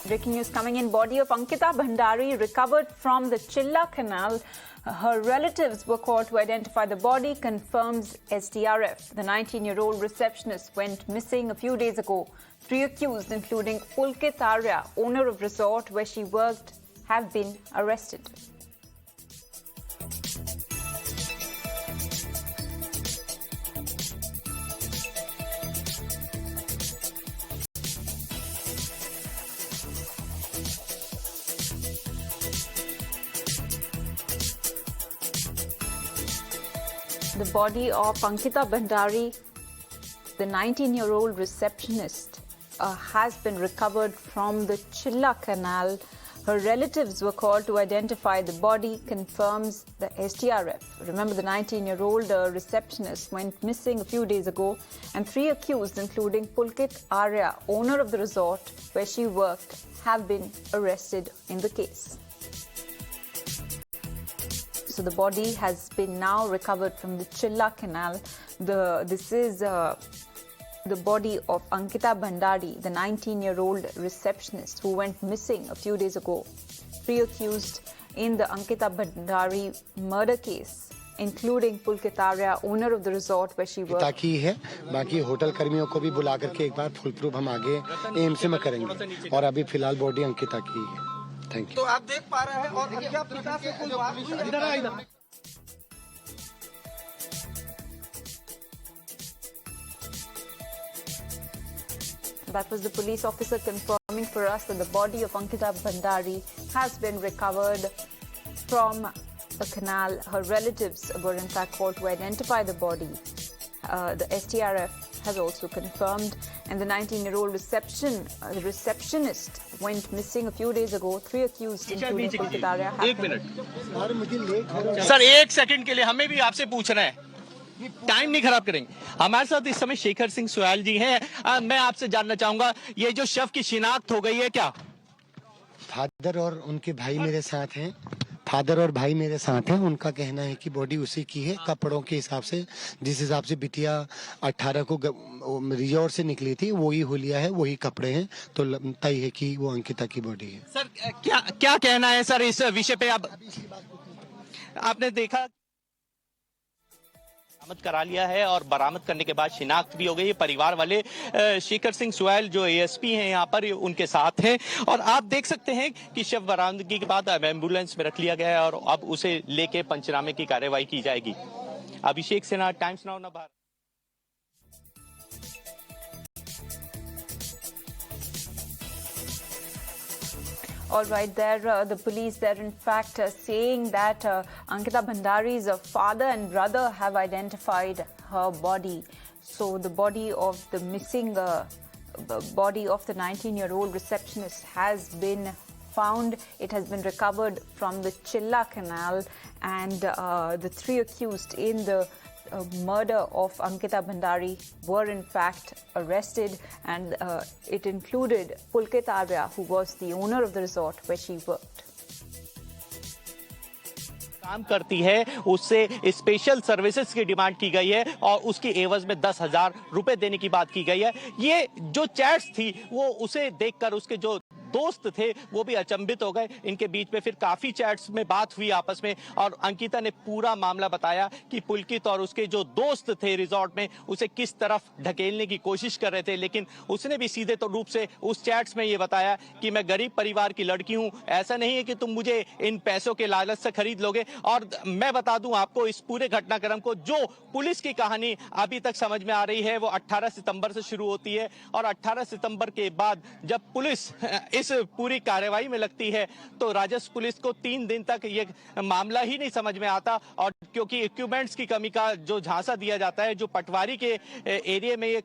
Breaking news coming in. Body of Ankita Bhandari recovered from the Chilla Canal. Her relatives were called to identify the body, confirms SDRF. The 19-year-old receptionist went missing a few days ago. 3 accused, including Pulkit Arya, owner of resort where she worked, have been arrested. The body of Ankita Bhandari, the 19-year-old receptionist, has been recovered from the Chilla Canal. Her relatives were called to identify the body, confirms the SDRF. Remember, the 19-year-old receptionist went missing a few days ago, and 3 accused, including Pulkit Arya, owner of the resort where she worked, have been arrested in the case. So the body has been now recovered from the Chilla Canal. This is the body of Ankita Bhandari, the 19-year-old receptionist who went missing a few days ago. 3 accused in the Ankita Bhandari murder case, including Pulkit Arya, owner of the resort where she worked. ताकि है बाकी hotel कर्मियों को भी बुला करके एक बार full proof हम आगे एम्स में करेंगे और अभी फिलहाल बॉडी अंकिता की है। Thank you. तो आप देख पा रहे हैं और क्या पिता से कोई बात हुई है? इधर That was the police officer confirming for us that the body of Ankita Bhandari has been recovered from the canal. Her relatives were in fact called to identify the body. The SDRF has also confirmed, and the 19-year-old receptionist went missing a few days ago. 3 accused, including Pulkit Arya, have एक minute sir, 1 second के लिए हमें भी आपसे पूछना है, time नहीं खराब करेंगे। हमारे साथ इस समय शेखर सिंह सुयाल जी हैं। मैं आपसे जानना चाहूंगा, ये जो शव की शिनाख्त हो गई है क्या? फादर और उनके भाई मेरे साथ हैं। फादर और भाई मेरे साथ हैं। उनका कहना है कि बॉडी उसी की है, कपड़ों के हिसाब से, जिस हिसाब से बिटिया 18 को रिजॉर्ट से निकली थी, वही हुलिया है, वही कपड़े हैं, तो तय है कि वो अंकिता की बॉडी है। सर क्या कहना है सर इस विषय पे? आपने देखा बरामद करा लिया है और बरामद करने के बाद शिनाख्त भी हो गई है। परिवार वाले शेखर सिंह सुयाल जो एएसपी हैं यहाँ पर, उनके साथ हैं और आप देख सकते हैं कि शव बरामदगी के बाद एम्बुलेंस में रख लिया गया है और अब उसे लेके पंचनामे की कार्यवाही की जाएगी। Abhishek Sinha, Times Now Bharat. All right, the police there in fact saying that Ankita Bhandari's father and brother have identified her body. So the body of the missing body of the 19-year-old receptionist has been found. It has been recovered from the Chilla Canal, and the 3 accused in the murder of Ankita Bhandari were in fact arrested, and it included Pulkit Arya, who was the owner of the resort where she worked. काम करती है, उससे special services की demand की गई है और उसकी एवज में 10,000 रुपए देने की बात की गई है। ये जो चैट्स थी वो उसे देखकर उसके जो दोस्त थे वो भी अचंभित हो गए। इनके बीच में फिर काफी चैट्स में बात हुई आपस में और अंकिता ने पूरा मामला बताया कि पुलकित और उसके जो दोस्त थे रिजॉर्ट में उसे किस तरफ ढकेलने की कोशिश कर रहे थे, लेकिन उसने भी सीधे तो रूप से उस चैट्स में ये बताया कि मैं गरीब परिवार की लड़की हूं, ऐसा नहीं है कि तुम मुझे इन पैसों के लालच से खरीद लोगे। और मैं बता दूं आपको, इस पूरे घटनाक्रम को जो पुलिस की कहानी अभी तक समझ में आ रही है वो 18 सितंबर से शुरू होती है और 18 सितंबर के बाद जब पुलिस इस पूरी कार्रवाई में लगती है तो राजस्व पुलिस को 3 दिन तक ये मामला ही नहीं समझ में आता, और क्योंकि इक्विपमेंट्स की कमी का जो झांसा दिया जाता है, जो पटवारी के एरिया में ये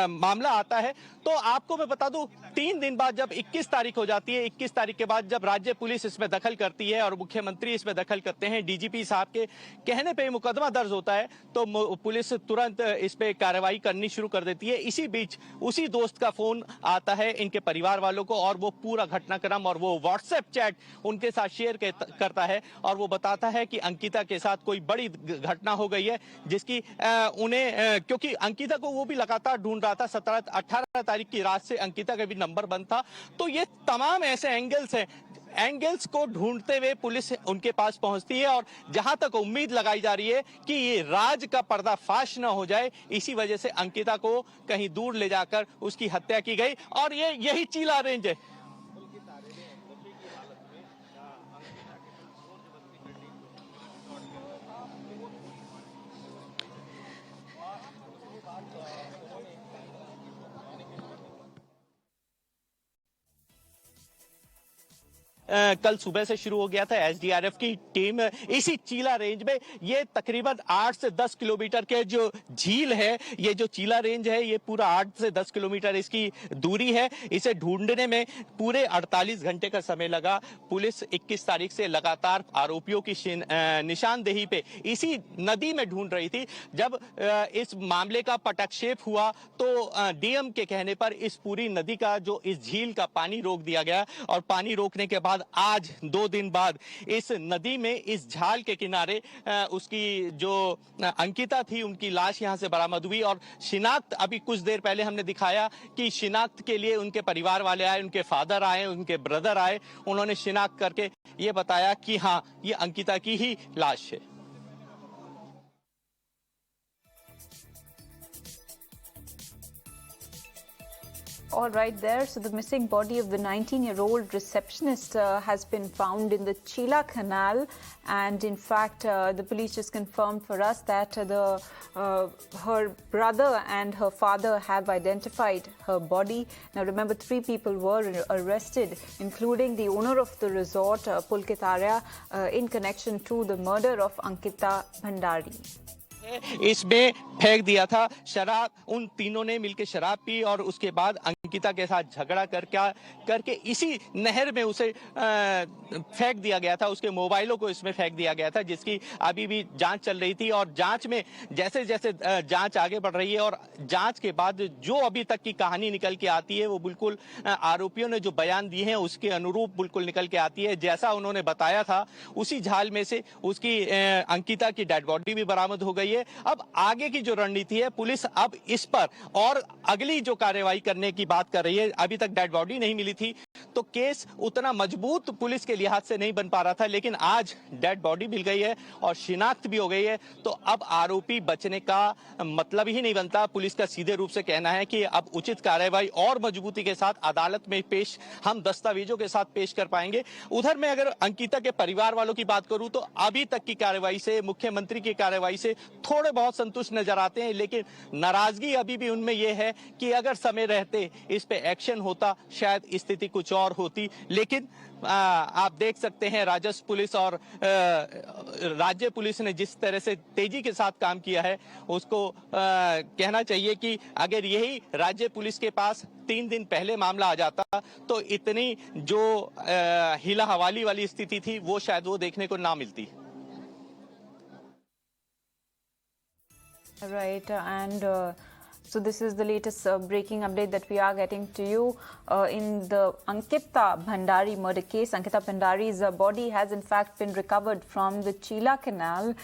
मामला आता है, तो आपको मैं बता दूं 3 दिन बाद जब 21 तारीख हो जाती है, 21 तारीख के बाद जब राज्य पुलिस इसमें दखल करती है और मुख्यमंत्री इसमें दखल करते हैं, डीजीपी साहब के कहने पे मुकदमा दर्ज होता है, तो पुलिस तुरंत इस पे कार्रवाई करनी शुरू कर देती है। इसी बीच उसी दोस्त का फोन आता है इनके परिवार वालों को और वो पूरा घटनाक्रम और वो व्हाट्सएप चैट उनके साथ शेयर करता है और वो बताता है कि अंकिता के साथ कोई बड़ी घटना हो गई है, जिसकी उन्हें क्योंकि अंकिता को वो भी लगातार ढूंढ रहा था। 18 तारीख की रात से अंकिता का भी नंबर बंद था। तो ये तमाम ऐसे एंगल्स को ढूंढते हुए पुलिस उनके पास पहुंचती है और जहां तक उम्मीद लगाई जा रही है कि ये राज का पर्दाफाश न हो जाए, इसी वजह से अंकिता को कहीं दूर ले जाकर उसकी हत्या की गई। और ये यही चीला रेंज है। कल सुबह से शुरू हो गया था एसडीआरएफ की टीम इसी चीला रेंज में। ये तकरीबन 8 से 10 किलोमीटर के जो झील है, ये जो चीला रेंज है, ये पूरा 8 से 10 किलोमीटर इसकी दूरी है। इसे ढूंढने में पूरे 48 घंटे का समय लगा। पुलिस 21 तारीख से लगातार आरोपियों की निशानदेही पे इसी नदी में ढूंढ रही थी। जब इस मामले का पटक्षेप हुआ तो डीएम के कहने पर इस पूरी नदी का जो इस झील का पानी रोक दिया गया और पानी रोकने के बाद आज 2 दिन बाद इस नदी में इस झाल के किनारे उसकी जो अंकिता थी उनकी लाश यहां से बरामद हुई। और शिनाख्त अभी कुछ देर पहले हमने दिखाया कि शिनाख्त के लिए उनके परिवार वाले आए, उनके फादर आए, उनके ब्रदर आए। उन्होंने शिनाख्त करके ये बताया कि हाँ, ये अंकिता की ही लाश है। All right there. So the missing body of the 19-year-old receptionist has been found in the Chila Canal, and in fact, the police just confirmed for us that her brother and her father have identified her body. Now, remember, 3 people were arrested, including the owner of the resort, Pulkit Arya, in connection to the murder of Ankita Bhandari. इसमें फेंक दिया था शराब। उन तीनों ने मिलकर शराब पी और उसके बाद अंकिता के साथ झगड़ा करके इसी नहर में उसे फेंक दिया गया था। उसके मोबाइलों को इसमें फेंक दिया गया था, जिसकी अभी भी जांच चल रही थी। और जांच में जैसे जैसे जांच आगे बढ़ रही है और जांच के बाद जो अभी तक की कहानी निकल के आती है वो बिल्कुल आरोपियों ने जो बयान दिए हैं उसके अनुरूप बिल्कुल निकल के आती है। जैसा उन्होंने बताया था उसी झाल में से उसकी अंकिता की डेड बॉडी भी बरामद हो गई है। अब आगे की जो रणनीति है, पुलिस अब इस पर और अगली जो कार्रवाई करने की बात कर रही है। अभी तक डेड बॉडी नहीं मिली थी तो केस उतना मजबूत पुलिस के लिहाज से नहीं बन पा रहा था, लेकिन आज डेड बॉडी मिल गई है और शिनाख्त भी हो गई है। तो अब आरोपी बचने का मतलब ही नहीं बनता। पुलिस का सीधे रूप से कहना है कि अब उचित कार्रवाई और मजबूती के साथ अदालत में पेश हम दस्तावेजों के साथ पेश कर पाएंगे। उधर में अगर अंकिता के परिवार वालों की बात करूं तो अभी तक की कार्रवाई से, मुख्यमंत्री की कार्रवाई से थोड़े बहुत संतुष्ट नजर आते हैं, लेकिन नाराजगी अभी भी उनमें यह है कि अगर समय रहते इस पे एक्शन होता शायद स्थिति कुछ और होती। लेकिन आप देख सकते हैं राजस्व पुलिस और राज्य पुलिस ने जिस तरह से तेजी के साथ काम किया है उसको कहना चाहिए कि अगर यही राज्य पुलिस के पास 3 दिन पहले मामला आ जाता तो इतनी जो हिला हवाली वाली स्थिति थी वो शायद वो देखने को ना मिलती। Right, and so this is the latest breaking update that we are getting to you in the Ankita Bhandari murder case. Ankita Bhandari's body has in fact been recovered from the Chila Canal,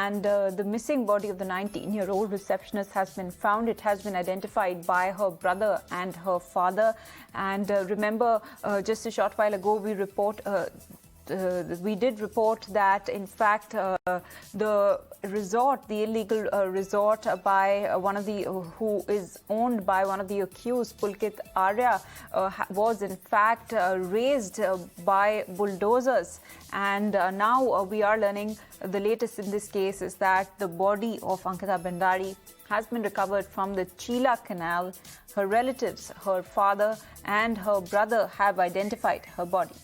and the missing body of the 19-year-old receptionist has been found. It has been identified by her brother and her father. And remember, just a short while ago, we did report that in fact the illegal resort by one of the who is owned by one of the accused, Pulkit Arya, was in fact razed by bulldozers. And now we are learning the latest in this case is that the body of Ankita Bhandari has been recovered from the Chila Canal. Her relatives, her father and her brother have identified her body.